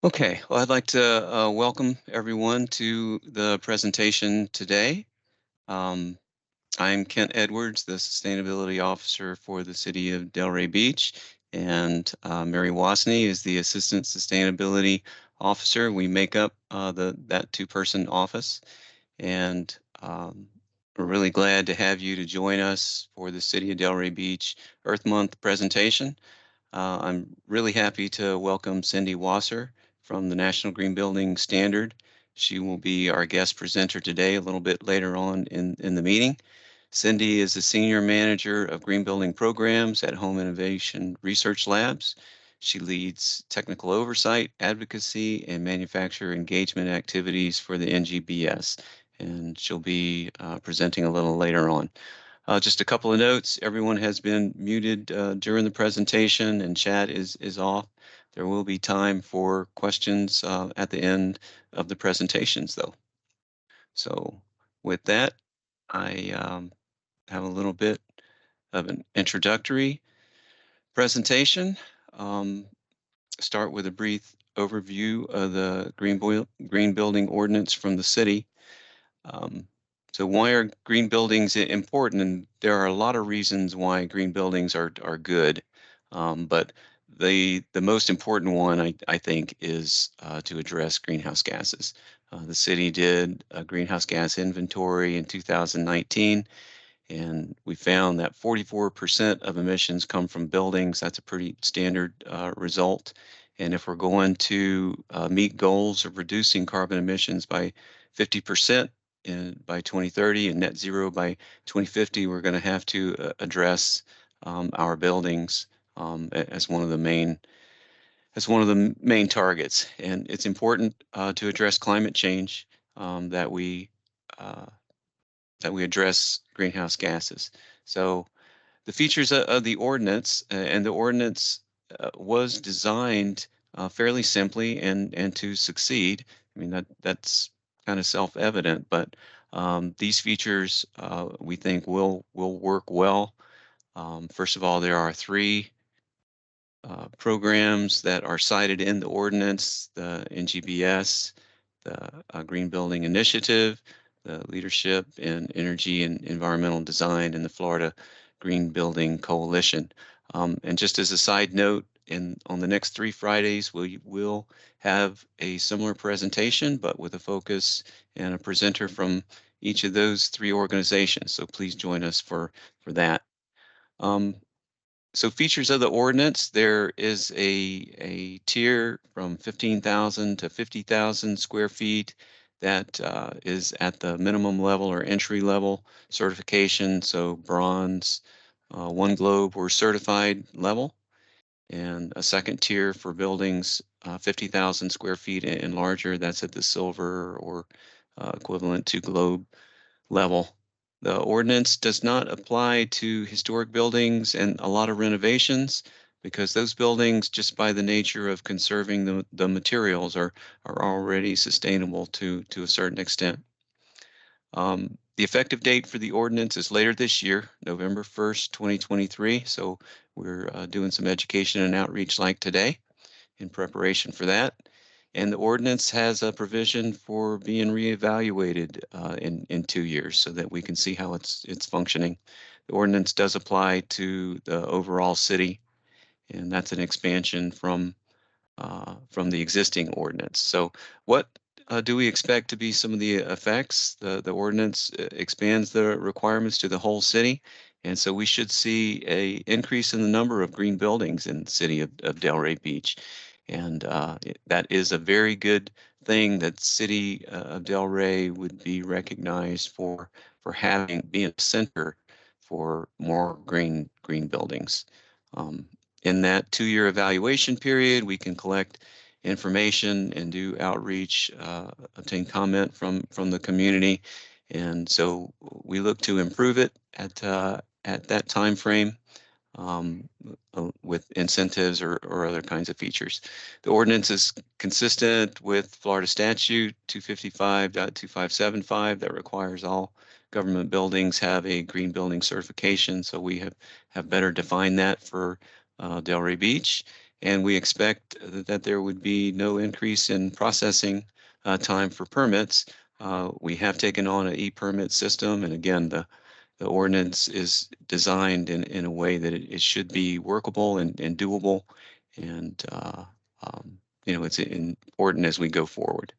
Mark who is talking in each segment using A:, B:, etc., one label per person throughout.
A: Okay, well, I'd like to welcome everyone to the presentation today. Um, I'm Kent Edwards, the Sustainability Officer for the City of Delray Beach, and Mary Wasney is the Assistant Sustainability Officer. We make up that two-person office, and we're really glad to have you to join us for the City of Delray Beach Earth Month presentation. I'm really happy to welcome Cindy Wasser from the National Green Building Standard. She will be our guest presenter today a little bit later on in the meeting. Cindy is the Senior Manager of Green Building Programs at Home Innovation Research Labs. She leads technical oversight, advocacy, and manufacturer engagement activities for the NGBS, and she'll be presenting a little later on. Just a couple of notes. Everyone has been muted during the presentation and chat is off. There will be time for questions at the end of the presentations though. So with that, I have a little bit of an introductory presentation. Start with a brief overview of the Green Building Ordinance from the city. So why are green buildings important? And there are a lot of reasons why green buildings are good, but the most important one I think is to address greenhouse gases. The city did a greenhouse gas inventory in 2019, and we found that 44% of emissions come from buildings. That's a pretty standard result. And if we're going to meet goals of reducing carbon emissions by 50% by 2030 and net zero by 2050, we're going to have to address our buildings as one of the main targets. And it's important to address climate change, that we address greenhouse gases. So the features of the ordinance, and the ordinance was designed fairly simply and to succeed. I mean, that's kind of self-evident, but these features we think will work well. First of all, there are three programs that are cited in the ordinance: the NGBS, the Green Building Initiative, the Leadership in Energy and Environmental Design, and the Florida Green Building Coalition. And just as a side note, on the next 3 Fridays, we will have a similar presentation, but with a focus and a presenter from each of those 3 organizations. So please join us for that. So features of the ordinance: there is a tier from 15,000 to 50,000 square feet that is at the minimum level or entry level certification, so bronze, 1 globe or certified level, and a second tier for buildings 50,000 square feet and larger. That's at the silver or equivalent to globe level. The ordinance does not apply to historic buildings and a lot of renovations, because those buildings, just by the nature of conserving the materials, are already sustainable to a certain extent. The effective date for the ordinance is later this year, November 1st, 2023. So we're doing some education and outreach like today in preparation for that. And the ordinance has a provision for being reevaluated in 2 years, so that we can see how it's functioning. The ordinance does apply to the overall city, and that's an expansion from the existing ordinance. So what do we expect to be some of the effects? The ordinance expands the requirements to the whole city, and so we should see an increase in the number of green buildings in the city of Delray Beach. And that is a very good thing, that city of Delray would be recognized for being a center for more green buildings. In that 2-year evaluation period, we can collect information and do outreach, obtain comment from the community, and so we look to improve it at that time frame. With incentives or other kinds of features. The ordinance is consistent with Florida Statute 255.2575 that requires all government buildings have a green building certification. So we have better defined that for Delray Beach. and we expect that there would be no increase in processing time for permits. We have taken on an e-permit system, and again, the ordinance is designed in a way that it should be workable and doable, and it's important as we go forward.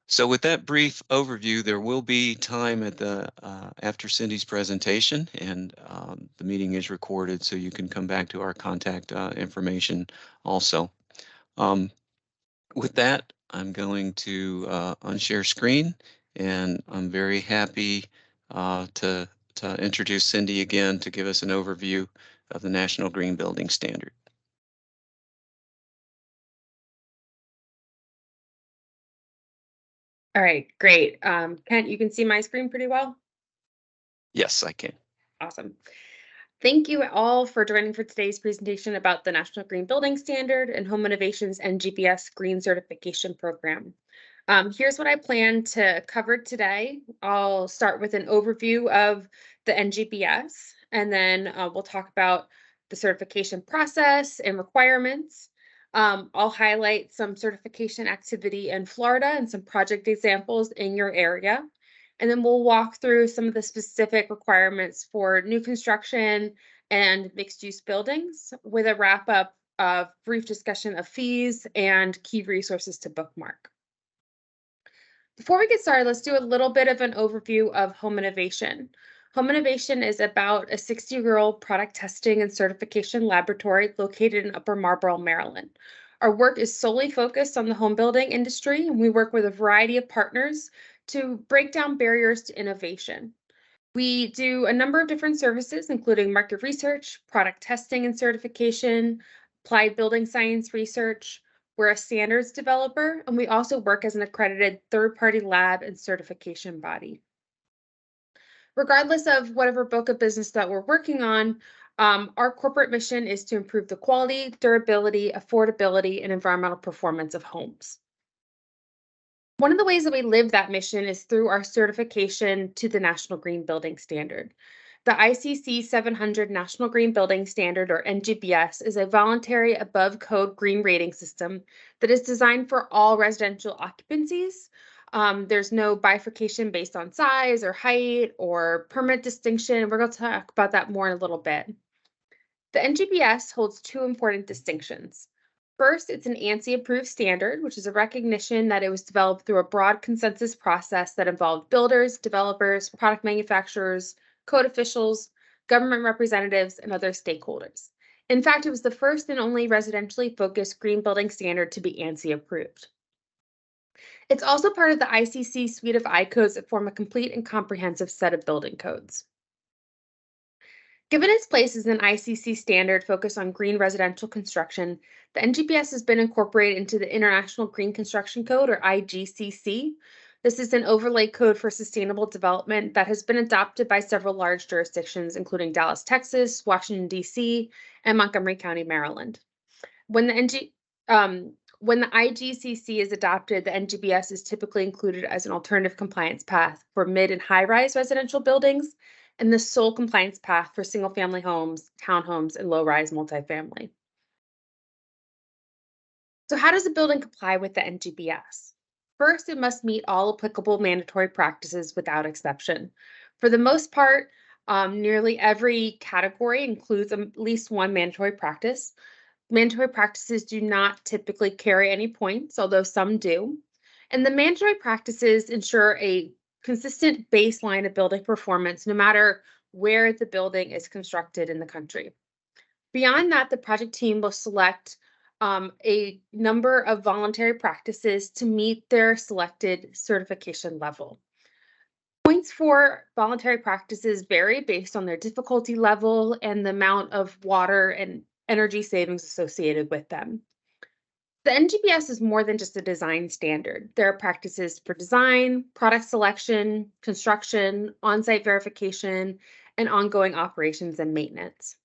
A: So with that brief overview, there will be time at the after Cindy's presentation, and the meeting is recorded, so you can come back to our contact information also. With that, I'm going to unshare screen, and I'm very happy to introduce Cindy again to give us an overview of the National Green Building Standard.
B: All right, great. Kent, you can see my screen pretty well?
A: Yes, I can.
B: Awesome. Thank you all for joining for today's presentation about the National Green Building Standard and Home Innovation's NGBS Green Certification Program. Here's what I plan to cover today. I'll start with an overview of the NGBS, and then we'll talk about the certification process and requirements. I'll highlight some certification activity in Florida and some project examples in your area. And then we'll walk through some of the specific requirements for new construction and mixed-use buildings with a wrap-up of brief discussion of fees and key resources to bookmark. Before we get started, let's do a little bit of an overview of Home Innovation. Home Innovation is about a 60-year-old product testing and certification laboratory located in Upper Marlboro, Maryland. Our work is solely focused on the home building industry, and we work with a variety of partners to break down barriers to innovation. We do a number of different services, including market research, product testing and certification, applied building science research. We're a standards developer, and we also work as an accredited third-party lab and certification body. Regardless of whatever book of business that we're working on, our corporate mission is to improve the quality, durability, affordability, and environmental performance of homes. One of the ways that we live that mission is through our certification to the National Green Building Standard. The ICC 700 National Green Building Standard, or NGBS, is a voluntary above code green rating system that is designed for all residential occupancies. There's no bifurcation based on size or height or permit distinction. We're going to talk about that more in a little bit. The NGBS holds two important distinctions. First, it's an ANSI approved standard, which is a recognition that it was developed through a broad consensus process that involved builders, developers, product manufacturers, code officials, government representatives, and other stakeholders. In fact, it was the first and only residentially focused green building standard to be ANSI approved. It's also part of the ICC suite of I-codes that form a complete and comprehensive set of building codes. Given its place as an ICC standard focused on green residential construction, the NGBS has been incorporated into the International Green Construction Code, or IGCC. This is an overlay code for sustainable development that has been adopted by several large jurisdictions, including Dallas, Texas, Washington, D.C., and Montgomery County, Maryland. When the IGCC is adopted, the NGBS is typically included as an alternative compliance path for mid and high-rise residential buildings, and the sole compliance path for single-family homes, townhomes, and low-rise multifamily. So how does a building comply with the NGBS? First, it must meet all applicable mandatory practices without exception. For the most part, nearly every category includes at least one mandatory practice. Mandatory practices do not typically carry any points, although some do. And the mandatory practices ensure a consistent baseline of building performance, no matter where the building is constructed in the country. Beyond that, the project team will select a number of voluntary practices to meet their selected certification level. Points for voluntary practices vary based on their difficulty level and the amount of water and energy savings associated with them. The NGBS is more than just a design standard. There are practices for design, product selection, construction, on-site verification, and ongoing operations and maintenance.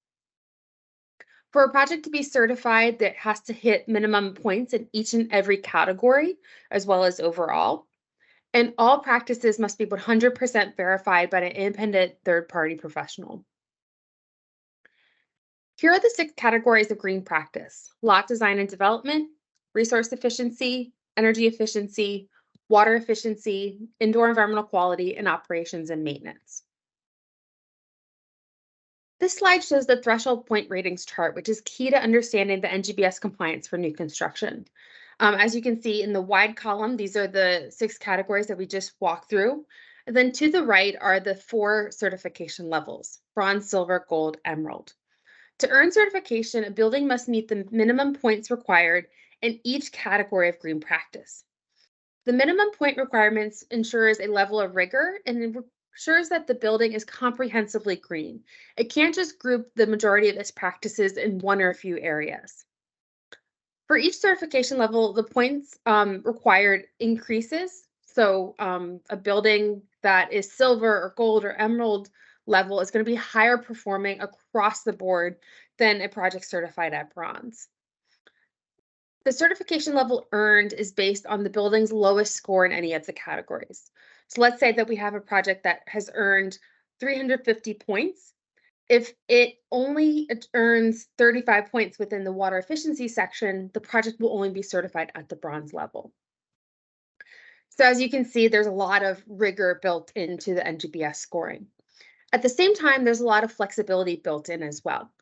B: For a project to be certified, it has to hit minimum points in each and every category, as well as overall. And all practices must be 100% verified by an independent third-party professional. Here are the 6 categories of green practice: lot design and development, resource efficiency, energy efficiency, water efficiency, indoor environmental quality, and operations and maintenance. This slide shows the threshold point ratings chart, which is key to understanding the NGBS compliance for new construction. As you can see in the wide column, these are the 6 categories that we just walked through. And then to the right are the 4 certification levels: bronze, silver, gold, emerald. To earn certification, a building must meet the minimum points required in each category of green practice. The minimum point requirements ensures a level of rigor and ensures that the building is comprehensively green. It can't just group the majority of its practices in one or a few areas. For each certification level, the points required increases. So a building that is silver or gold or emerald level is going to be higher performing across the board than a project certified at bronze. The certification level earned is based on the building's lowest score in any of the categories. So let's say that we have a project that has earned 350 points. If it only earns 35 points within the water efficiency section, the project will only be certified at the bronze level. So as you can see, there's a lot of rigor built into the NGBS scoring. At the same time, there's a lot of flexibility built in as well.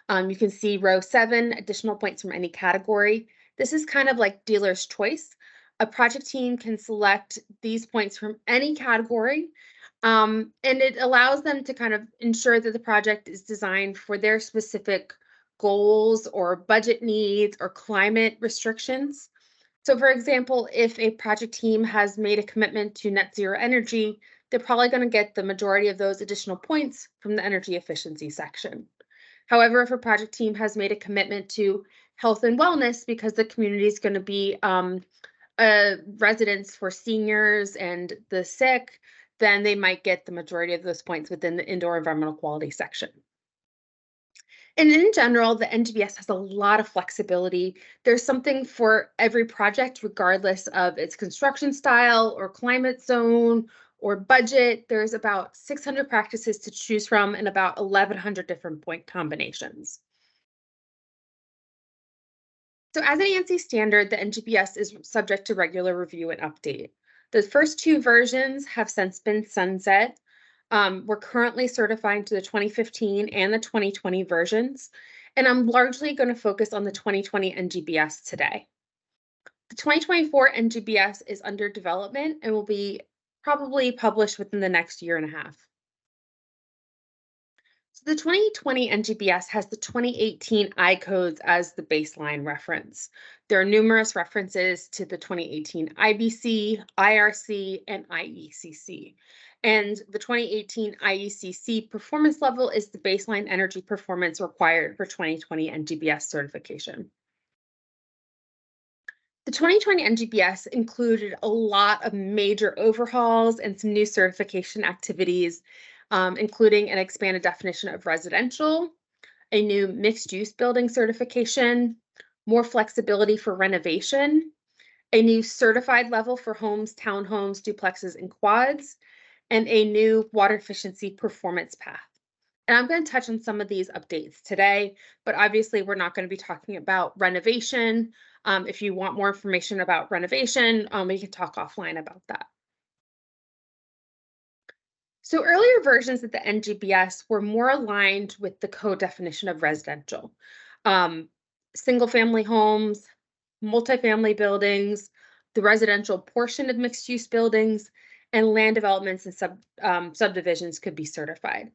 B: You can see row 7, additional points from any category. This is kind of like dealer's choice. A project team can select these points from any category, and it allows them to kind of ensure that the project is designed for their specific goals or budget needs or climate restrictions. So for example, if a project team has made a commitment to net zero energy, they're probably going to get the majority of those additional points from the energy efficiency section. However, if a project team has made a commitment to health and wellness because the community is going to be a residence for seniors and the sick, then they might get the majority of those points within the indoor environmental quality section. And in general, the NGBS has a lot of flexibility. There's something for every project, regardless of its construction style or climate zone or budget. There's about 600 practices to choose from and about 1,100 different point combinations. So as an ANSI standard, the NGBS is subject to regular review and update. The first 2 versions have since been sunset. We're currently certifying to the 2015 and the 2020 versions, and I'm largely going to focus on the 2020 NGBS today. The 2024 NGBS is under development and will be probably published within the next year and a half. So the 2020 NGBS has the 2018 I codes as the baseline reference. There are numerous references to the 2018 IBC, IRC, and IECC. And the 2018 IECC performance level is the baseline energy performance required for 2020 NGBS certification. The 2020 NGBS included a lot of major overhauls and some new certification activities, including an expanded definition of residential, a new mixed-use building certification, more flexibility for renovation, a new certified level for homes, townhomes, duplexes, and quads, and a new water efficiency performance path. And I'm going to touch on some of these updates today, but obviously we're not going to be talking about renovation. If you want more information about renovation, we can talk offline about that. So earlier versions of the NGBS were more aligned with the code definition of residential. Single-family homes, multifamily buildings, the residential portion of mixed-use buildings, and land developments and subdivisions could be certified.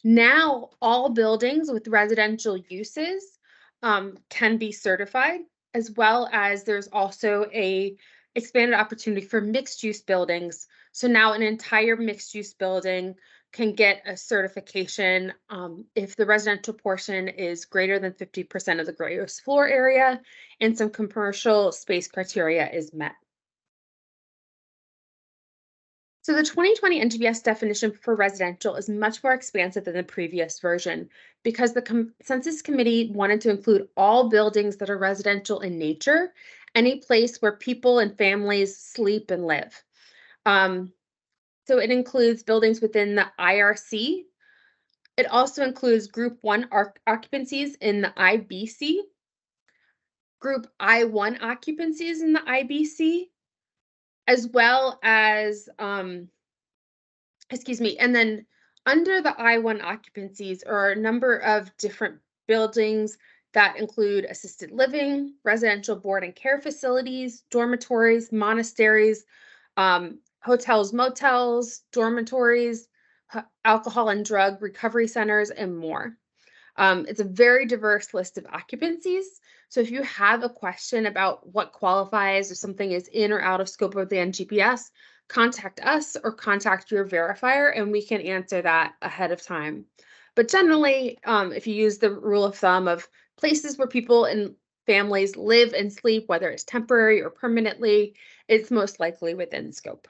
B: Now, all buildings with residential uses can be certified, as well as there's also a expanded opportunity for mixed-use buildings. So now an entire mixed-use building can get a certification if the residential portion is greater than 50% of the gross floor area and some commercial space criteria is met. So the 2020 NGBS definition for residential is much more expansive than the previous version because the Census Committee wanted to include all buildings that are residential in nature, any place where people and families sleep and live. So it includes buildings within the IRC, It also includes Group 1 occupancies in the IBC, Group I1 occupancies in the IBC, as well as, excuse me, and then under the I1 occupancies are a number of different buildings that include assisted living, residential board and care facilities, dormitories, monasteries, hotels, motels, dormitories, alcohol and drug recovery centers, and more. It's a very diverse list of occupancies. So if you have a question about what qualifies, if something is in or out of scope of the NGBS, contact us or contact your verifier and we can answer that ahead of time. But generally, if you use the rule of thumb of places where people and families live and sleep, whether it's temporary or permanently, it's most likely within scope.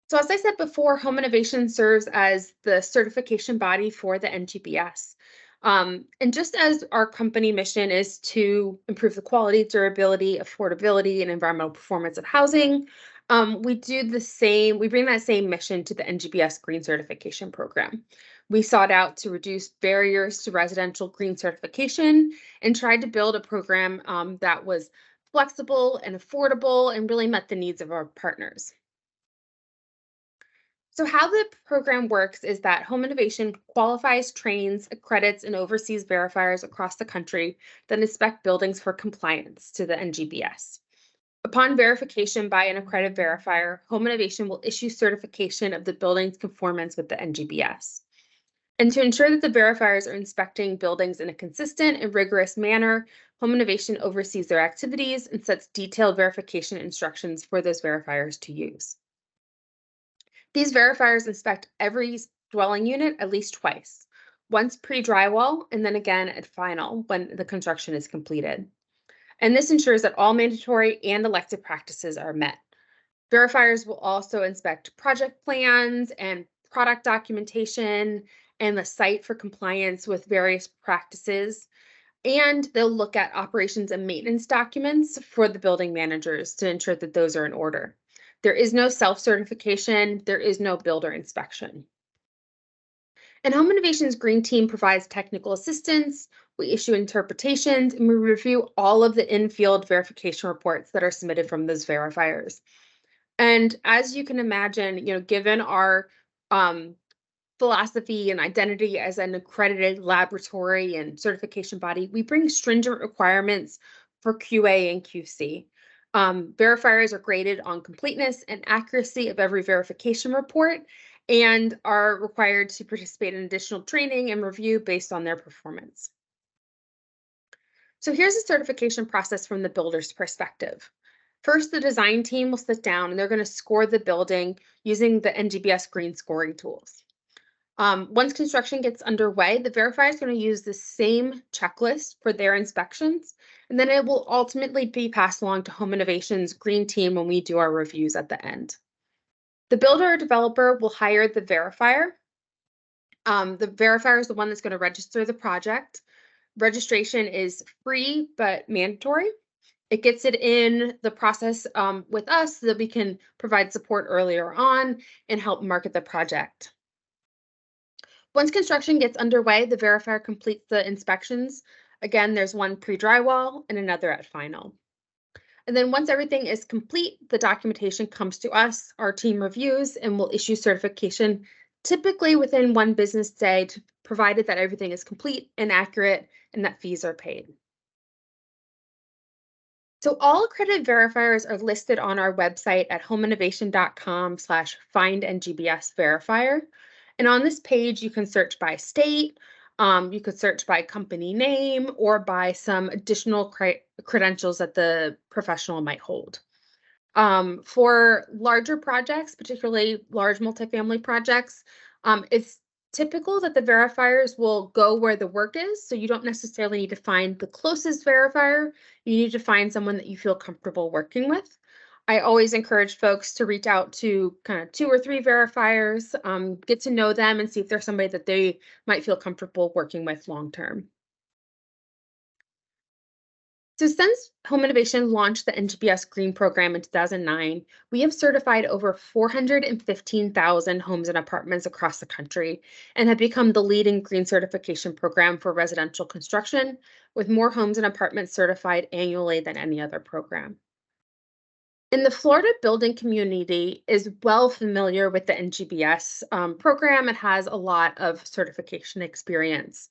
B: So as I said before, Home Innovation serves as the certification body for the NGBS. And just as our company mission is to improve the quality, durability, affordability, and environmental performance of housing, we do the same, we bring that same mission to the NGBS Green Certification Program. We sought out to reduce barriers to residential green certification and tried to build a program that was flexible and affordable and really met the needs of our partners. So how the program works is that Home Innovation qualifies, trains, accredits, and oversees verifiers across the country that inspect buildings for compliance to the NGBS. Upon verification by an accredited verifier, Home Innovation will issue certification of the building's conformance with the NGBS. And to ensure that the verifiers are inspecting buildings in a consistent and rigorous manner, Home Innovation oversees their activities and sets detailed verification instructions for those verifiers to use. These verifiers inspect every dwelling unit at least twice, once pre-drywall and then again at final when the construction is completed. And this ensures that all mandatory and elective practices are met. Verifiers will also inspect project plans and product documentation and the site for compliance with various practices. And they'll look at operations and maintenance documents for the building managers to ensure that those are in order. There is no self-certification, there is no builder inspection. And Home Innovation's Green Team provides technical assistance, we issue interpretations, and we review all of the in-field verification reports that are submitted from those verifiers. And as you can imagine, given our philosophy and identity as an accredited laboratory and certification body, we bring stringent requirements for QA and QC. Verifiers are graded on completeness and accuracy of every verification report and are required to participate in additional training and review based on their performance. So here's the certification process from the builder's perspective. First, the design team will sit down and they're going to score the building using the NGBS green scoring tools. Once construction gets underway, the verifier is going to use the same checklist for their inspections, and then it will ultimately be passed along to Home Innovation's Green Team when we do our reviews at the end. The builder or developer will hire the verifier. The verifier is the one that's going to register the project. Registration is free but mandatory. It gets it in the process with us so that we can provide support earlier on and help market the project. Once construction gets underway, the verifier completes the inspections. Again, there's one pre-drywall and another at final. And then once everything is complete, the documentation comes to us, our team reviews, and will issue certification typically within 1 business day, provided that everything is complete and accurate and that fees are paid. So all accredited verifiers are listed on our website at homeinnovation.com/findngbsverifier. And on this page, you can search by state, you could search by company name, or by some additional credentials that the professional might hold. For larger projects, particularly large multifamily projects, it's typical that the verifiers will go where the work is. So you don't necessarily need to find the closest verifier. You need to find someone that you feel comfortable working with. I always encourage folks to reach out to kind of 2 or 3 verifiers, get to know them and see if there's somebody that they might feel comfortable working with long term. So since Home Innovation launched the NGBS Green Program in 2009, we have certified over 415,000 homes and apartments across the country and have become the leading green certification program for residential construction, with more homes and apartments certified annually than any other program. And the Florida building community is well familiar with the NGBS program. It has a lot of certification experience.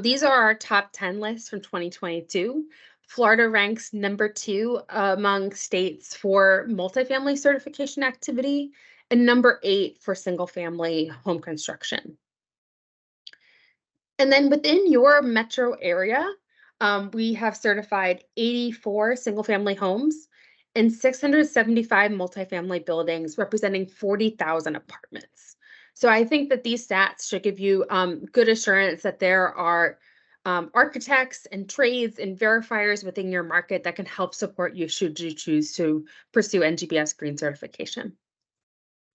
B: These are our top 10 lists from 2022. Florida ranks number 2 among states for multifamily certification activity and number 8 for single family home construction. And then within your metro area, we have certified 84 single-family homes and 675 multifamily buildings, representing 40,000 apartments. So I think that these stats should give you good assurance that there are architects and trades and verifiers within your market that can help support you should you choose to pursue NGBS Green certification.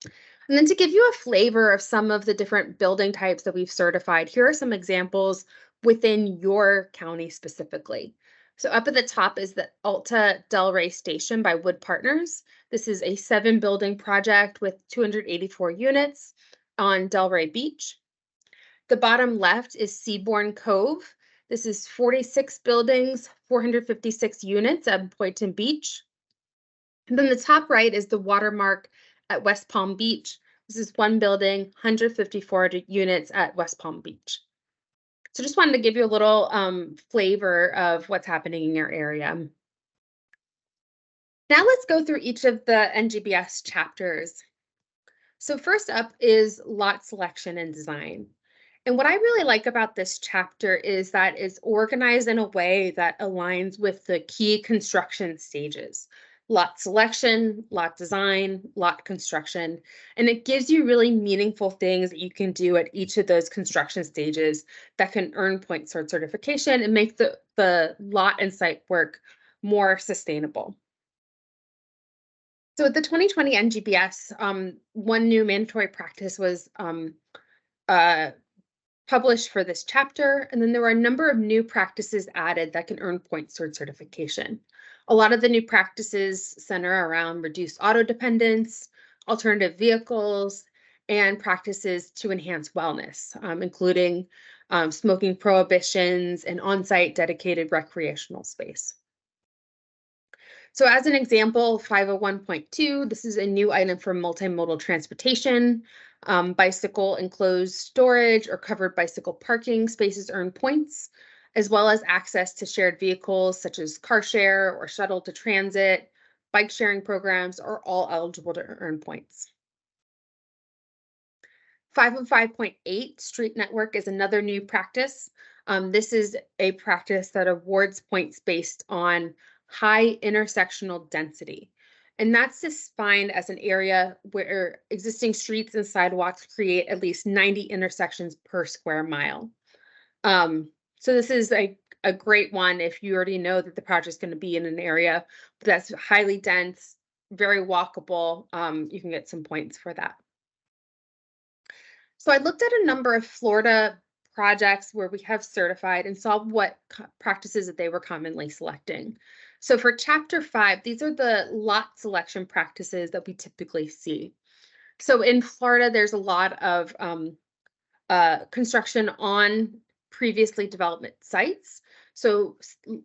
B: And then to give you a flavor of some of the different building types that we've certified, here are some examples within your county specifically. So up at the top is the Alta Delray Station by Wood Partners. This is a 7-building project with 284 units on Delray Beach. The bottom left is Seabourn Cove. This is 46 buildings, 456 units at Boynton Beach. And then the top right is the Watermark at West Palm Beach. This is 1 building, 154 units at West Palm Beach. So just wanted to give you a little flavor of what's happening in your area. Now let's go through each of the NGBS chapters. So first up is lot selection and design. And what I really like about this chapter is that it's organized in a way that aligns with the key construction stages: lot selection, lot design, lot construction. And it gives you really meaningful things that you can do at each of those construction stages that can earn points toward certification and make the lot and site work more sustainable. So with the 2020 NGBS, one new mandatory practice was published for this chapter, and then there were a number of new practices added that can earn points toward certification. A lot of the new practices center around reduced auto dependence, alternative vehicles, and practices to enhance wellness, including smoking prohibitions and on-site dedicated recreational space. So as an example, 501.2, this is a new item for multimodal transportation. Bicycle enclosed storage or covered bicycle parking spaces earn points, as well as access to shared vehicles such as car share or shuttle to transit. Bike sharing programs are all eligible to earn points. 505.8, street network, is another new practice. This is a practice that awards points based on high intersectional density. And that's defined as an area where existing streets and sidewalks create at least 90 intersections per square mile. So this is a great one if you already know that the project is going to be in an area that's highly dense, very walkable. You can get some points for that. So I looked at a number of Florida projects where we have certified and saw what practices that they were commonly selecting. So for chapter 5, these are the lot selection practices that we typically see. So in Florida, there's a lot of construction on previously developed sites. So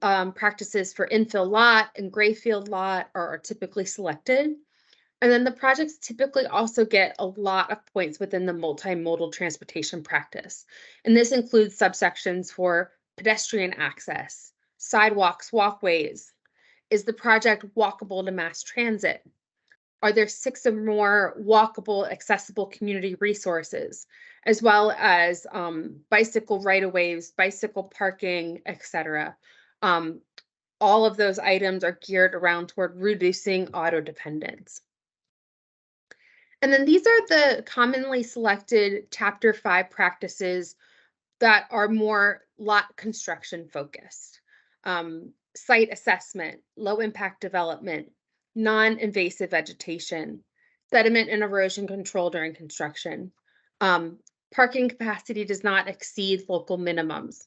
B: practices for infill lot and grayfield lot are typically selected. And then the projects typically also get a lot of points within the multimodal transportation practice. And this includes subsections for pedestrian access, sidewalks, walkways. Is the project walkable to mass transit? Are there 6 or more walkable, accessible community resources, as well as bicycle right-of-ways, bicycle parking, etc.? All of those items are geared around toward reducing auto dependence. And then these are the commonly selected Chapter 5 practices that are more lot construction focused. Site assessment, low impact development, non-invasive vegetation, sediment and erosion control during construction. Parking capacity does not exceed local minimums.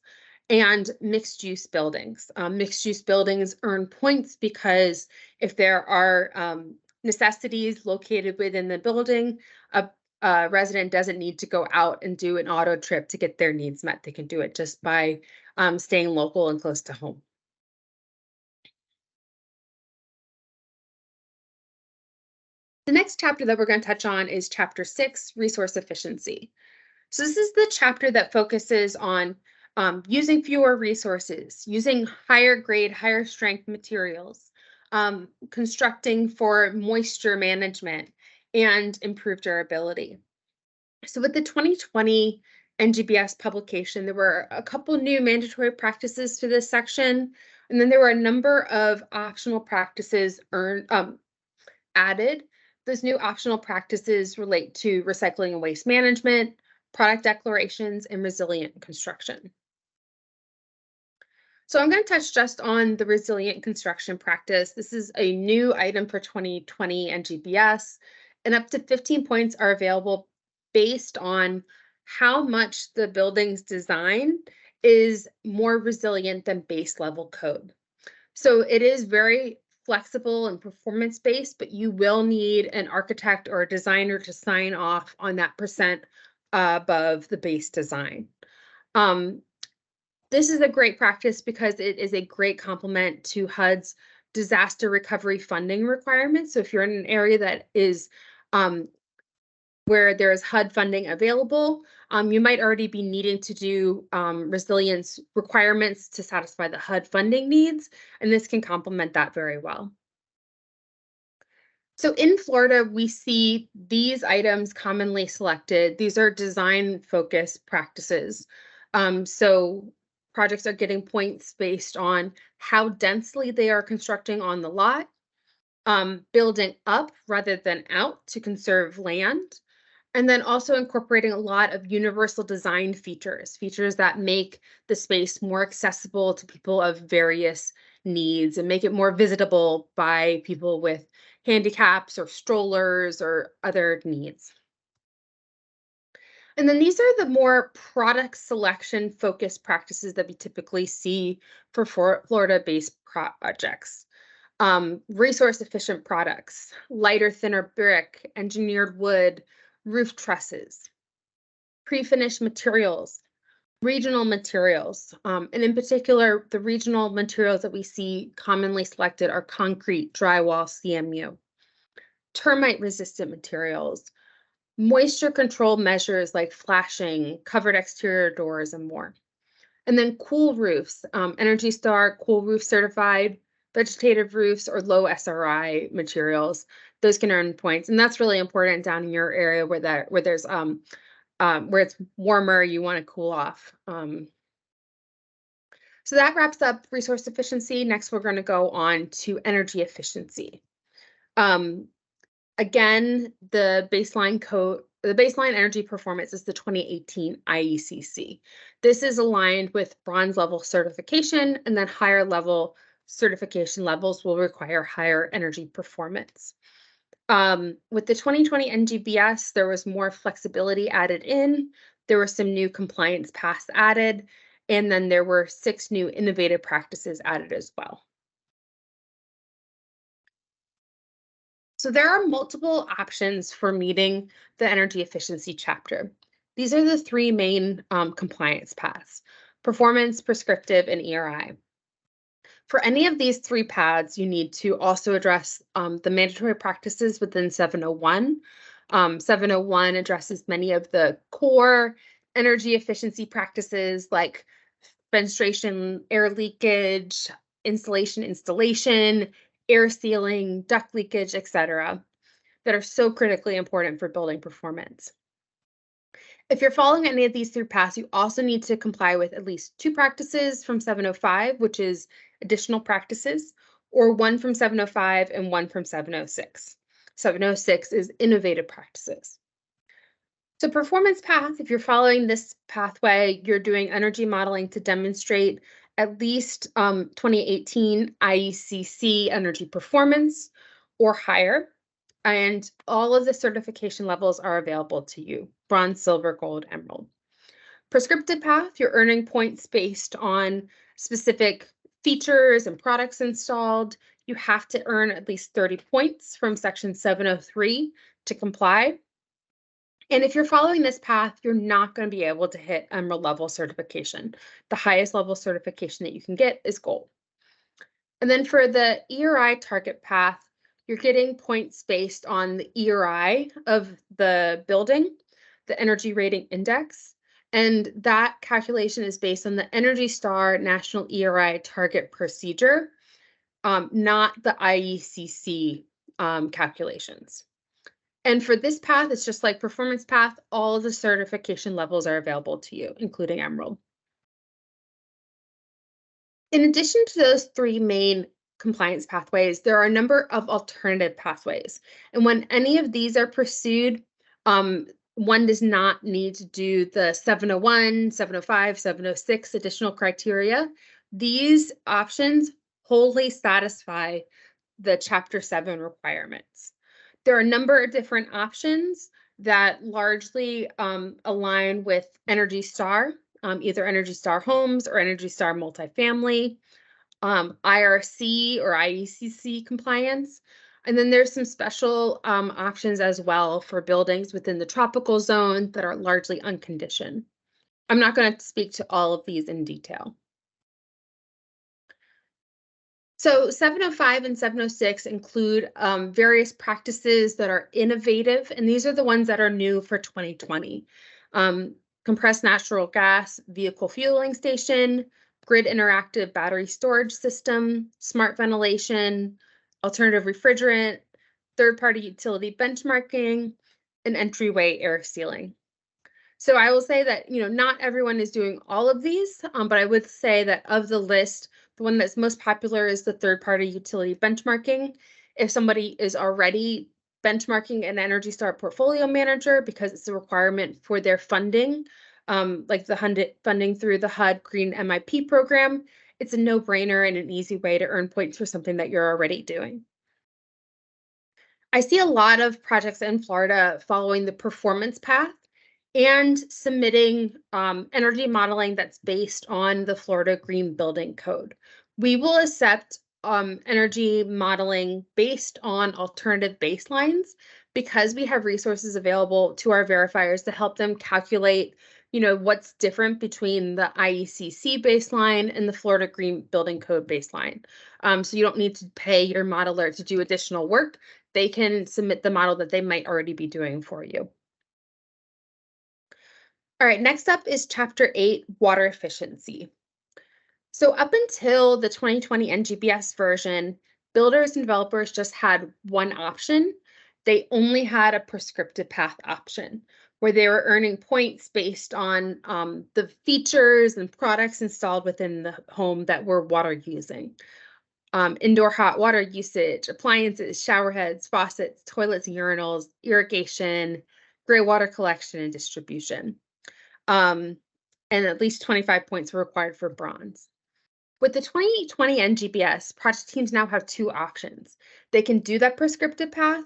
B: and mixed-use buildings. Mixed-use buildings earn points because if there are necessities located within the building, a resident doesn't need to go out and do an auto trip to get their needs met. They can do it just by staying local and close to home. The next chapter that we're going to touch on is Chapter 6, Resource Efficiency. So this is the chapter that focuses on using fewer resources, using higher grade, higher strength materials, constructing for moisture management, and improved durability. So with the 2020 NGBS publication, there were a couple new mandatory practices to this section, and then there were a number of optional practices added. Those new optional practices relate to recycling and waste management, product declarations, and resilient construction. So I'm going to touch just on the resilient construction practice. This is a new item for 2020 NGBS, and up to 15 points are available based on how much the building's design is more resilient than base level code. So it is very flexible and performance-based, but you will need an architect or a designer to sign off on that percent above the base design. This is a great practice because it is a great complement to HUD's disaster recovery funding requirements. So if you're in an area that is where there's HUD funding available, you might already be needing to do resilience requirements to satisfy the HUD funding needs, and this can complement that very well. So in Florida, we see these items commonly selected. These are design-focused practices. So projects are getting points based on how densely they are constructing on the lot, building up rather than out to conserve land, and then also incorporating a lot of universal design features that make the space more accessible to people of various needs and make it more visitable by people with handicaps or strollers or other needs. And then these are the more product selection focused practices that we typically see for Florida-based projects. Resource efficient products, lighter, thinner brick, engineered wood, roof trusses, pre-finished materials, regional materials. And in particular, the regional materials that we see commonly selected are concrete, drywall, CMU, termite resistant materials, moisture control measures like flashing, covered exterior doors, and more. And then cool roofs, Energy Star, Cool Roof certified, vegetative roofs, or low SRI materials. Those can earn points, and that's really important down in your area where there's where it's warmer, you want to cool off. So that wraps up resource efficiency. Next, we're going to go on to energy efficiency. Again, the baseline energy performance is the 2018 IECC. This is aligned with bronze level certification, and then higher level certification levels will require higher energy performance. With the 2020 NGBS, there was more flexibility added in. There were some new compliance paths added, and then there were 6 new innovative practices added as well. So there are multiple options for meeting the energy efficiency chapter. These are the 3 main compliance paths: performance, prescriptive, and ERI. For any of these 3 paths, you need to also address the mandatory practices within 701. 701 addresses many of the core energy efficiency practices like fenestration, air leakage, installation, air sealing, duct leakage, etc., that are so critically important for building performance. If you're following any of these 3 paths, you also need to comply with at least 2 practices from 705, which is additional practices, or 1 from 705 and 1 from 706. 706 is innovative practices. So performance path, if you're following this pathway, you're doing energy modeling to demonstrate at least 2018 IECC energy performance or higher, and all of the certification levels are available to you: bronze, silver, gold, emerald. Prescriptive path, you're earning points based on specific features and products installed. You have to earn at least 30 points from Section 703 to comply. And if you're following this path, you're not going to be able to hit Emerald level certification. The highest level certification that you can get is gold. And then for the ERI target path, you're getting points based on the ERI of the building, the energy rating index. And that calculation is based on the Energy Star National ERI target procedure, not the IECC calculations. And for this path, it's just like performance path, all of the certification levels are available to you, including Emerald. In addition to those three main compliance pathways, there are a number of alternative pathways. And when any of these are pursued, one does not need to do the 701, 705, 706 additional criteria. These options wholly satisfy the Chapter 7 requirements. There are a number of different options that largely align with Energy Star, either Energy Star Homes or Energy Star Multifamily, IRC or IECC compliance. And then there's some special options as well for buildings within the tropical zone that are largely unconditioned. I'm not going to speak to all of these in detail. So 705 and 706 include various practices that are innovative, and these are the ones that are new for 2020. Compressed natural gas vehicle fueling station, grid interactive battery storage system, smart ventilation, alternative refrigerant, third-party utility benchmarking, and entryway air sealing. So I will say that, not everyone is doing all of these, but I would say that of the list, the one that's most popular is the third-party utility benchmarking. If somebody is already benchmarking an Energy Star portfolio manager because it's a requirement for their funding, like the funding through the HUD Green MIP program, it's a no-brainer and an easy way to earn points for something that you're already doing. I see a lot of projects in Florida following the performance path and submitting energy modeling that's based on the Florida Green Building Code. We will accept energy modeling based on alternative baselines because we have resources available to our verifiers to help them calculate, what's different between the IECC baseline and the Florida Green Building Code baseline. So you don't need to pay your modeler to do additional work. They can submit the model that they might already be doing for you. All right, next up is Chapter 8, Water Efficiency. So up until the 2020 NGBS version, builders and developers just had one option. They only had a prescriptive path option where they were earning points based on the features and products installed within the home that were water using. Indoor hot water usage, appliances, shower heads, faucets, toilets, urinals, irrigation, gray water collection and distribution. And at least 25 points were required for bronze. With the 2020 NGBS, project teams now have two options. They can do that prescriptive path,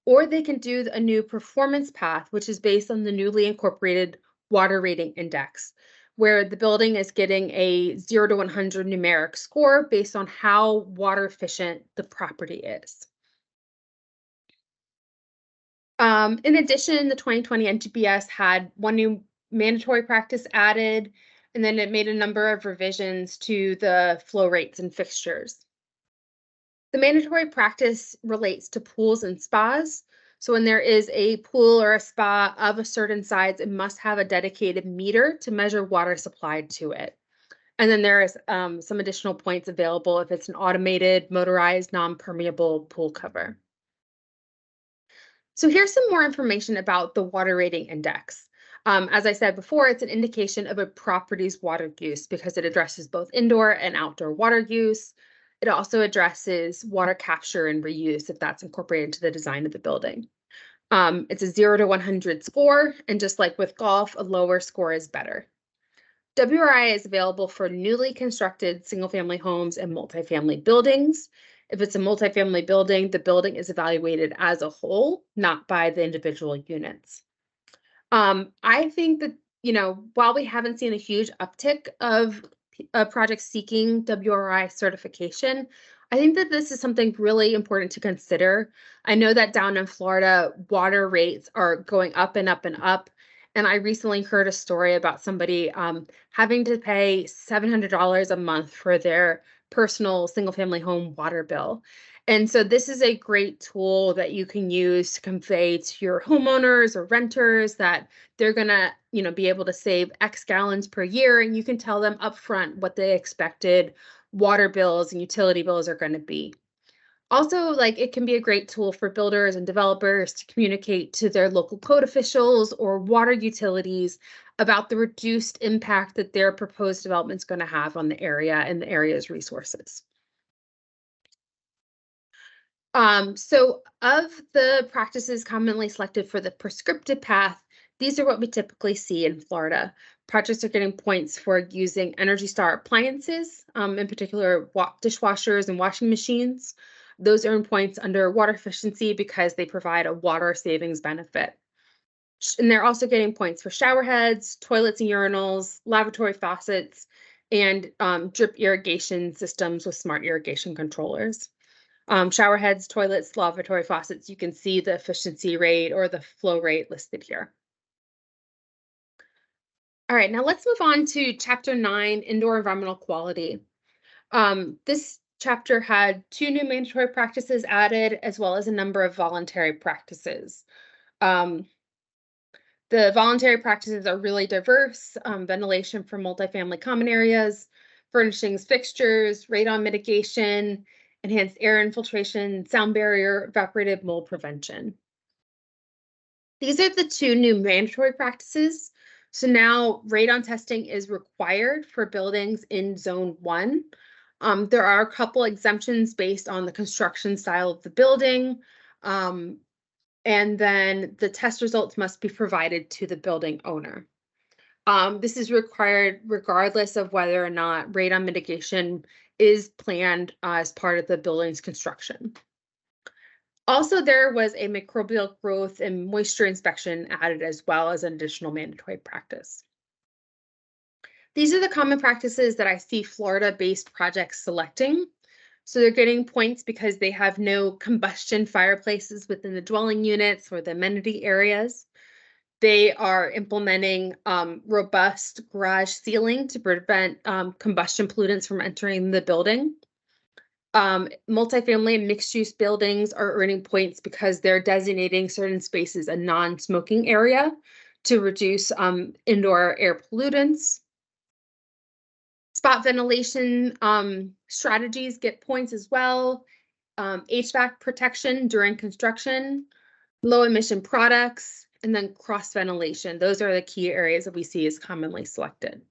B: or they can do a new performance path, which is based on the newly incorporated water rating index, where the building is getting a 0 to 100 numeric score based on how water efficient the property is. In addition, the 2020 NGBS had one new mandatory practice added, and then it made a number of revisions to the flow rates and fixtures. The mandatory practice relates to pools and spas. So when there is a pool or a spa of a certain size, it must have a dedicated meter to measure water supplied to it. And then there is some additional points available if it's an automated, motorized, non-permeable pool cover. So here's some more information about the water rating index. As I said before, it's an indication of a property's water use because it addresses both indoor and outdoor water use. It also addresses water capture and reuse if that's incorporated into the design of the building. It's a 0 to 100 score, and just like with golf, a lower score is better. WRI is available for newly constructed single-family homes and multifamily buildings. If it's a multifamily building, the building is evaluated as a whole, not by the individual units. I think that while we haven't seen a huge uptick of projects seeking WRI certification, I think that this is something really important to consider. I know that down in Florida, water rates are going up and up and up. And I recently heard a story about somebody having to pay $700 a month for their personal single family home water bill. And so this is a great tool that you can use to convey to your homeowners or renters that they're gonna, be able to save X gallons per year, and you can tell them upfront what the expected water bills and utility bills are going to be. Also, like it can be a great tool for builders and developers to communicate to their local code officials or water utilities about the reduced impact that their proposed development is going to have on the area and the area's resources. So of the practices commonly selected for the prescriptive path, these are what we typically see in Florida. Projects are getting points for using Energy Star appliances, in particular dishwashers and washing machines. Those earn points under water efficiency because they provide a water savings benefit. And they're also getting points for shower heads, toilets and urinals, lavatory faucets, and drip irrigation systems with smart irrigation controllers. Shower heads, toilets, lavatory faucets, you can see the efficiency rate or the flow rate listed here. All right, now let's move on to Chapter 9, Indoor Environmental Quality. This chapter had 2 new mandatory practices added, as well as a number of voluntary practices. The voluntary practices are really diverse: ventilation for multifamily common areas, furnishings, fixtures, radon mitigation, enhanced air infiltration, sound barrier, evaporative mold prevention. These are the 2 new mandatory practices. So now radon testing is required for buildings in Zone 1. There are a couple exemptions based on the construction style of the building. And then the test results must be provided to the building owner. This is required regardless of whether or not radon mitigation is planned as part of the building's construction. Also, there was a microbial growth and moisture inspection added as well as an additional mandatory practice. These are the common practices that I see Florida-based projects selecting. So they're getting points because they have no combustion fireplaces within the dwelling units or the amenity areas. They are implementing robust garage sealing to prevent combustion pollutants from entering the building. Multifamily and mixed-use buildings are earning points because they're designating certain spaces a non-smoking area to reduce indoor air pollutants. Spot ventilation strategies get points as well. HVAC protection during construction, low emission products, and then cross ventilation. Those are the key areas that we see as commonly selected.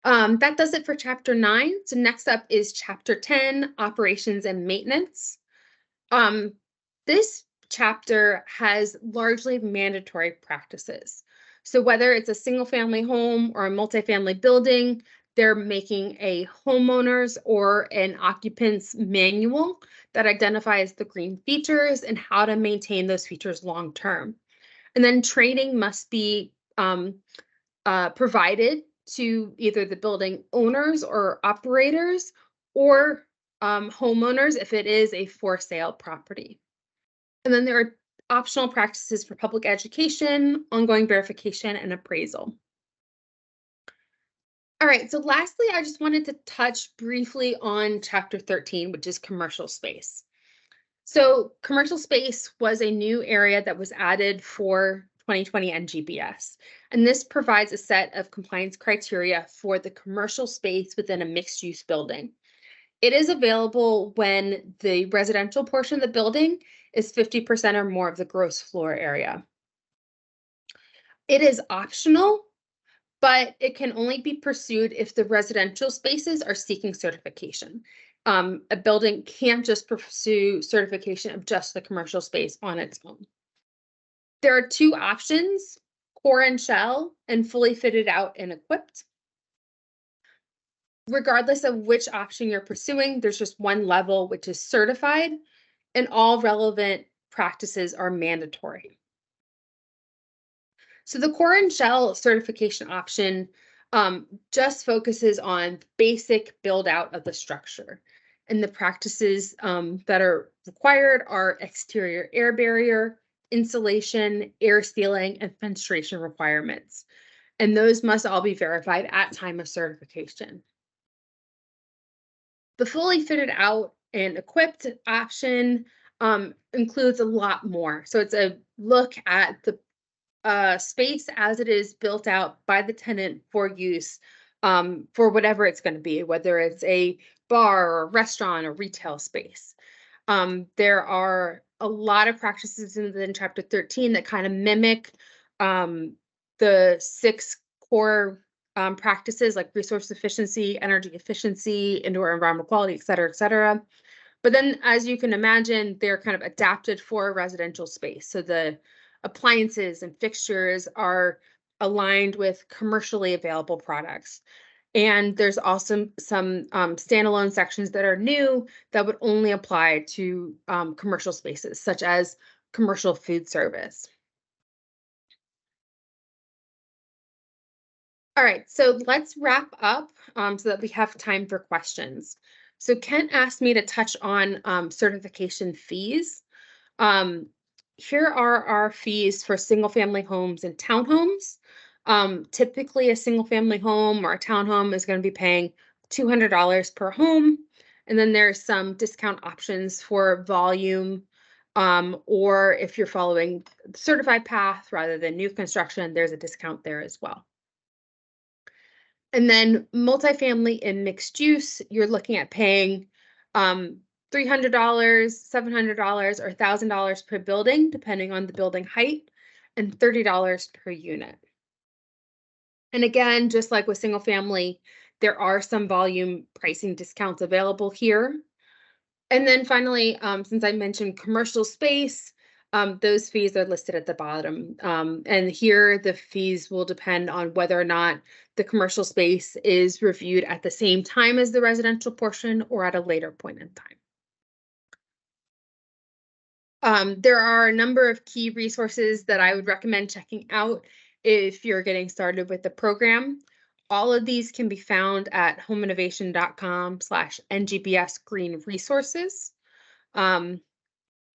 B: That does it for Chapter 9. So next up is Chapter 10, Operations and Maintenance. This chapter has largely mandatory practices. So whether it's a single family home or a multifamily building, they're making a homeowner's or an occupant's manual that identifies the green features and how to maintain those features long term. And then training must be provided to either the building owners or operators or homeowners if it is a for sale property. And then there are optional practices for public education, ongoing verification, and appraisal. All right, so lastly, I just wanted to touch briefly on Chapter 13, which is commercial space. So commercial space was a new area that was added for 2020 NGBS, and this provides a set of compliance criteria for the commercial space within a mixed-use building. It is available when the residential portion of the building is 50% or more of the gross floor area. It is optional, but it can only be pursued if the residential spaces are seeking certification. A building can't just pursue certification of just the commercial space on its own. There are 2 options: core and shell, and fully fitted out and equipped. Regardless of which option you're pursuing, there's just one level, which is certified, and all relevant practices are mandatory. So the core and shell certification option just focuses on basic build out of the structure. And the practices that are required are exterior air barrier, insulation, air sealing, and fenestration requirements. And those must all be verified at time of certification. The fully fitted out and equipped option includes a lot more. So it's a look at the space as it is built out by the tenant for use for whatever it's going to be, whether it's a bar or a restaurant or retail space. There are a lot of practices in Chapter 13 that kind of mimic the 6 core practices like resource efficiency, energy efficiency, indoor environmental quality, et cetera, et cetera. But then, as you can imagine, they're kind of adapted for a residential space. So the appliances and fixtures are aligned with commercially available products. And there's also some standalone sections that are new that would only apply to commercial spaces, such as commercial food service. All right, so let's wrap up so that we have time for questions. So Kent asked me to touch on certification fees. Um, Here are our fees for single family homes and townhomes. Typically, a single family home or a townhome is going to be paying $200 per home. And then there's some discount options for volume, or if you're following the certified path rather than new construction, there's a discount there as well. And then multifamily and mixed use, you're looking at paying $300, $700, or $1,000 per building, depending on the building height, and $30 per unit. And again, just like with single family, there are some volume pricing discounts available here. And then finally, since I mentioned commercial space, those fees are listed at the bottom. And here the fees will depend on whether or not the commercial space is reviewed at the same time as the residential portion or at a later point in time. There are a number of key resources that I would recommend checking out if you're getting started with the program. All of these can be found at homeinnovation.com/NGBS Green Resources.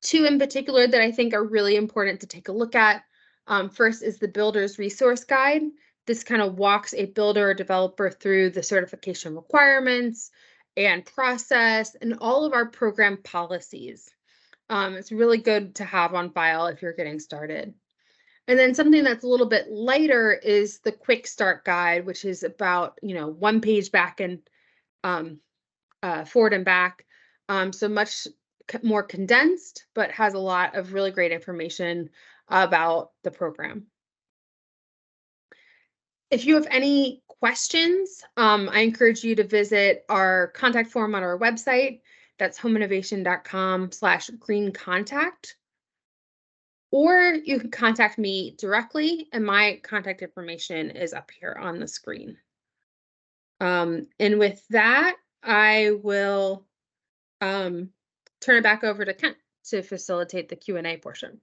B: Two in particular that I think are really important to take a look at. First is the Builder's Resource Guide. This kind of walks a builder or developer through the certification requirements and process and all of our program policies. It's really good to have on file if you're getting started. And then something that's a little bit lighter is the Quick Start Guide, which is about 1 page back and forward and back. So much more condensed, but has a lot of really great information about the program. If you have any questions, I encourage you to visit our contact form on our website. That's homeinnovation.com/greencontact. Or you can contact me directly, and my contact information is up here on the screen. And with that, I will turn it back over to Kent to facilitate the Q&A portion.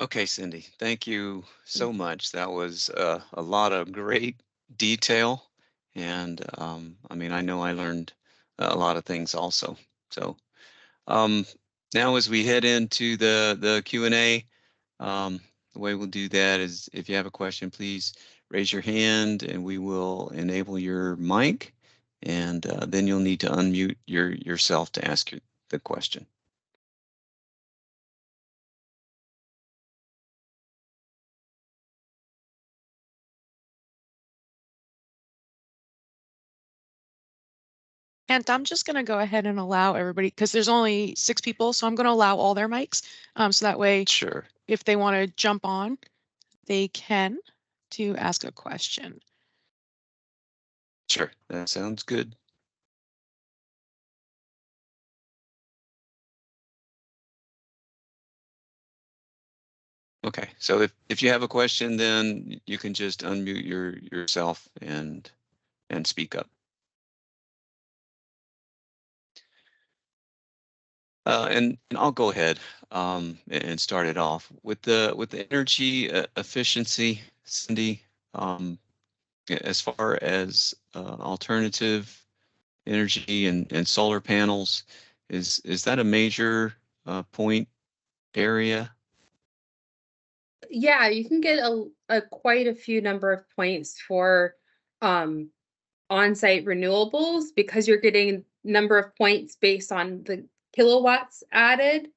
A: Okay, Cindy, thank you so much. That was a lot of great detail. And I mean, I know I learned a lot of things also. So now as we head into the Q&A, the way we'll do that is if you have a question, please raise your hand and we will enable your mic. And then you'll need to unmute yourself to ask the question.
C: And I'm just going to go ahead and allow everybody, because there's only 6 people, so I'm going to allow all their mics. So that way,
A: Sure.
C: If they want to jump on, they can to ask a question.
A: Sure, that sounds good. Okay, so if you have a question, then you can just unmute yourself and speak up. And I'll go ahead and start it off with the energy efficiency, Cindy. As far as alternative energy and solar panels, is that a major point area?
B: Yeah, you can get a quite a few number of points for on-site renewables because you're getting number of points based on the kilowatts added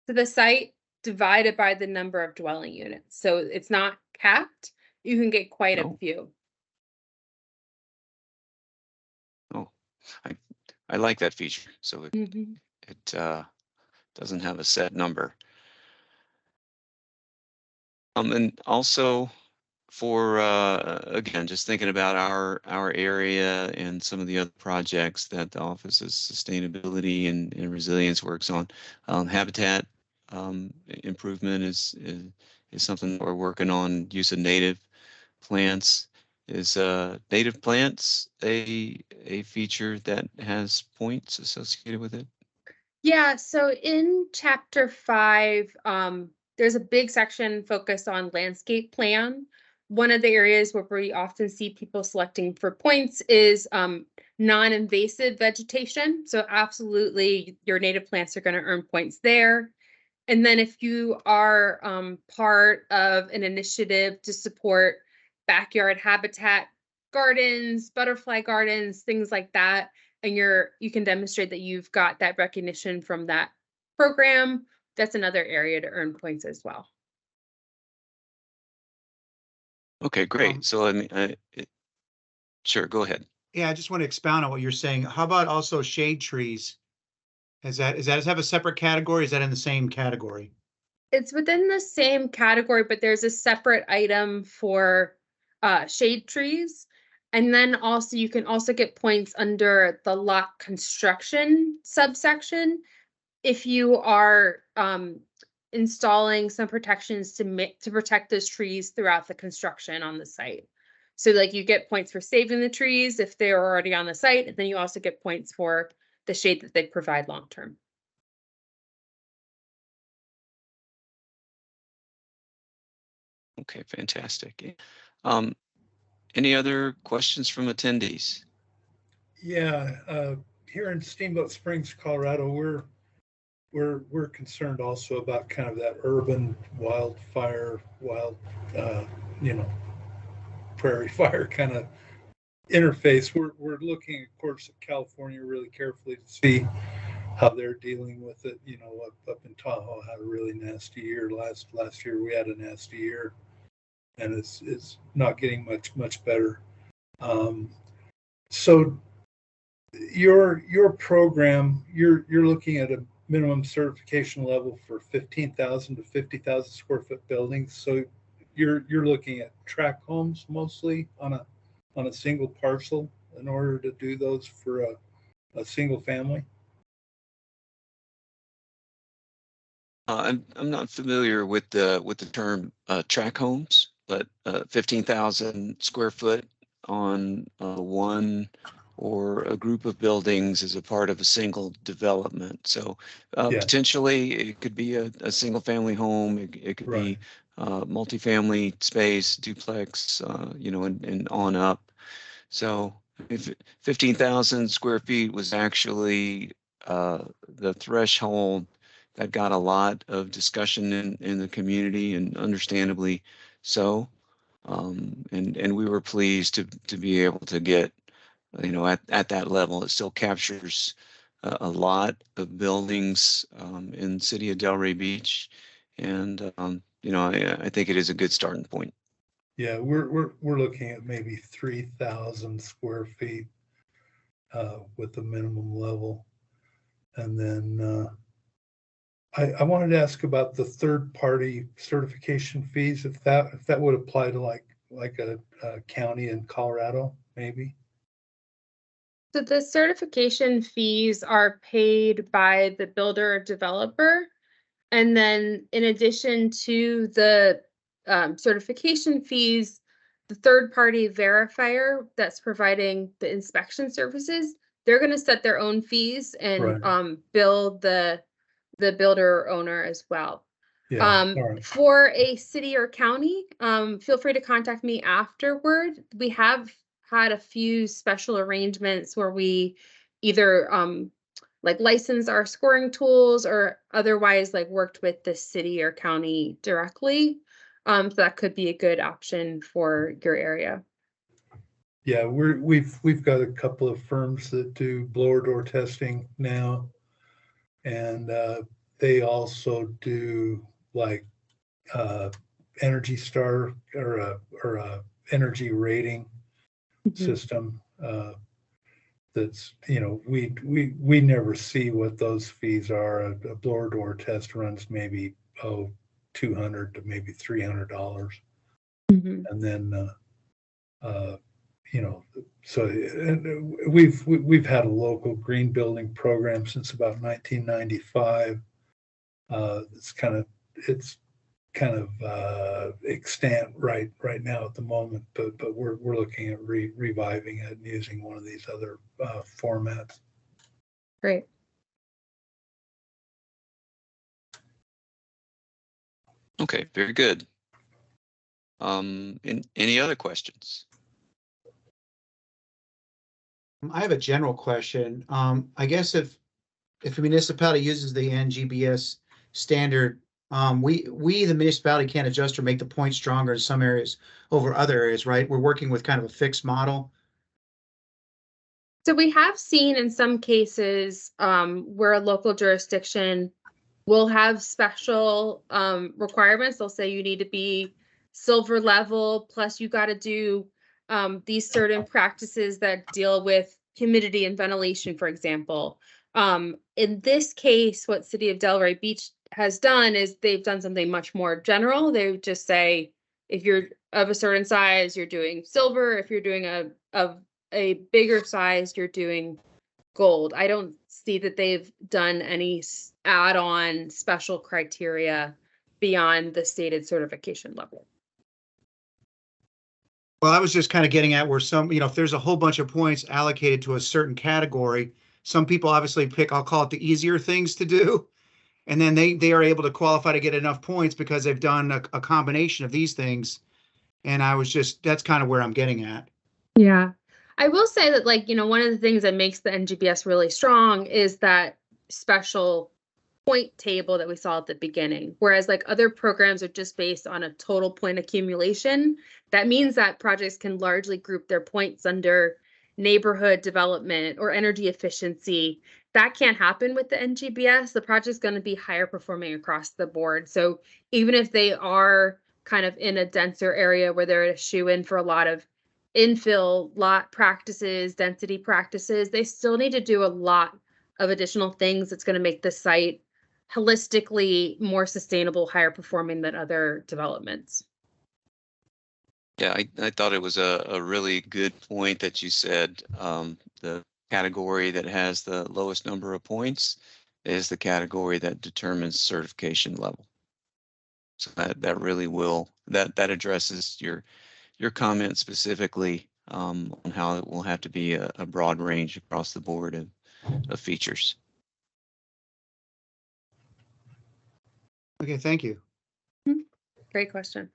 B: to the site divided by the number of dwelling units. So it's not capped. You can get quite a
A: No.
B: few.
A: Oh, I like that feature. So it
B: Mhm.
A: it doesn't have a set number. And also for again, just thinking about our area and some of the other projects that the Office of Sustainability and Resilience works on, habitat improvement is something that we're working on. Use of native plants. Is native plants a feature that has points associated with it?
B: Yeah, so in chapter 5, there's a big section focused on landscape plan. One of the areas where we often see people selecting for points is non-invasive vegetation. So absolutely, your native plants are going to earn points there. And then if you are part of an initiative to support backyard habitat gardens, butterfly gardens, things like that, and you can demonstrate that you've got that recognition from that program, that's another area to earn points as well.
A: Okay, great. So I mean, sure, go ahead.
D: Yeah, I just want to expound on what you're saying. How about also shade trees? Does that have a separate category? Is that in the same category?
B: It's within the same category, but there's a separate item for shade trees. And then also you can also get points under the lot construction subsection if you are installing some protections to protect those trees throughout the construction on the site. So like you get points for saving the trees if they're already on the site, and then you also get points for the shade that they provide long term.
A: Okay, fantastic. Any other questions from attendees?
E: Yeah, here in Steamboat Springs, Colorado, we're concerned also about kind of that urban wildfire, you know, prairie fire kind of interface. We're looking, of course, at California really carefully to see how they're dealing with it. You know, up in Tahoe had a really nasty year. Last year we had a nasty year, and it's not getting much better. So your program, you're looking at a minimum certification level for 15,000 to 50,000 square foot buildings. So you're looking at tract homes mostly on a single parcel in order to do those for a single family.
A: I'm not familiar with the term tract homes, but 15,000 square foot on one or a group of buildings is a part of a single development. So
E: Yeah.
A: potentially it could be a single family home. It could
E: Right.
A: be multifamily space, duplex, you know, and on up. So if 15,000 square feet was actually the threshold that got a lot of discussion in the community, and understandably so. And we were pleased to be able to get, you know, at that level. It still captures a lot of buildings in the city of Delray Beach, and you know, I think it is a good starting point.
E: Yeah, we're looking at maybe 3,000 square feet with the minimum level, and then I wanted to ask about the third party certification fees, if that would apply to like a county in Colorado, maybe.
B: So the certification fees are paid by the builder or developer. And then in addition to the certification fees, the third-party verifier that's providing the inspection services, they're going to set their own fees and
E: Right.
B: bill the the builder or owner as well.
E: Yeah, all right.
B: For a city or county, feel free to contact me afterward. We have had a few special arrangements where we either like license our scoring tools or otherwise like worked with the city or county directly. So that could be a good option for your area.
E: Yeah, we've got a couple of firms that do blower door testing now, and they also do like Energy Star or a energy rating system. That's, you know, we never see what those fees are. A blower door test runs maybe $200 to maybe $300, and then you know, so we've had a local green building program since about 1995. It's kind of extant right now at the moment, but we're looking at reviving it and using one of these other formats.
B: Great.
A: Okay, very good. Any other questions?
D: I have a general question. I guess if a municipality uses the NGBS standard, we the municipality can't adjust or make the point stronger in some areas over other areas, right? We're working with kind of a fixed model.
B: So we have seen in some cases where a local jurisdiction will have special requirements. They'll say you need to be silver level, plus you got to do these certain practices that deal with humidity and ventilation, for example. In this case, what City of Delray Beach has done is they've done something much more general. They would just say, if you're of a certain size, you're doing silver. If you're doing a bigger size, you're doing gold. I don't see that they've done any add-on special criteria beyond the stated certification level.
D: Well, I was just kind of getting at where some, if there's a whole bunch of points allocated to a certain category, some people obviously pick, I'll call it the easier things to do. And then they are able to qualify to get enough points because they've done a combination of these things. And that's kind of where I'm getting at.
B: Yeah. I will say that, like, one of the things that makes the NGBS really strong is that special point table that we saw at the beginning. Whereas like other programs are just based on a total point accumulation. That means that projects can largely group their points under neighborhood development or energy efficiency. That can't happen with the NGBS. The project's going to be higher performing across the board. So even if they are kind of in a denser area where they're a shoe-in for a lot of infill lot practices, density practices, they still need to do a lot of additional things that's going to make the site holistically more sustainable, higher performing than other developments.
A: Yeah, I thought it was a really good point that you said. The category that has the lowest number of points is the category that determines certification level. So that really that addresses your comment specifically on how it will have to be a broad range across the board of features.
D: Okay, thank you.
B: Great question.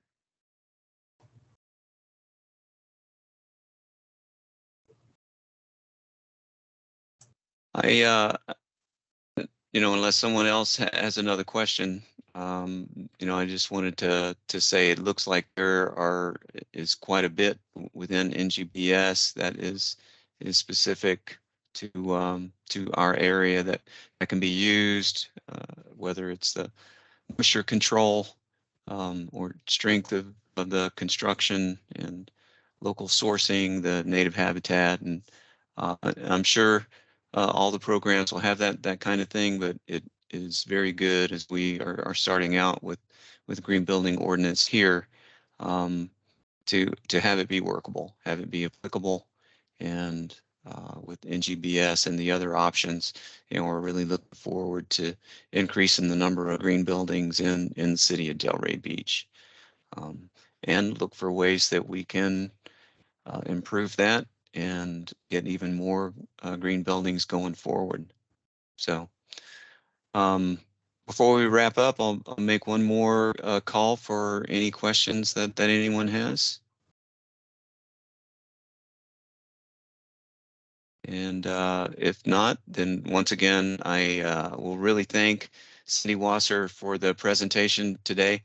A: Unless someone else has another question, I just wanted to say it looks like there is quite a bit within NGBS that is specific to our area that can be used, whether it's the moisture control or strength of the construction and local sourcing, the native habitat, and I'm sure all the programs will have that kind of thing, but it is very good as we are starting out with green building ordinance here to have it be workable, have it be applicable, and with NGBS and the other options, we're really looking forward to increasing the number of green buildings in the city of Delray Beach, and look for ways that we can improve that and get even more green buildings going forward. So Before we wrap up, I'll make one more call for any questions that anyone has. And if not, then once again, I will really thank Cindy Wasser for the presentation today.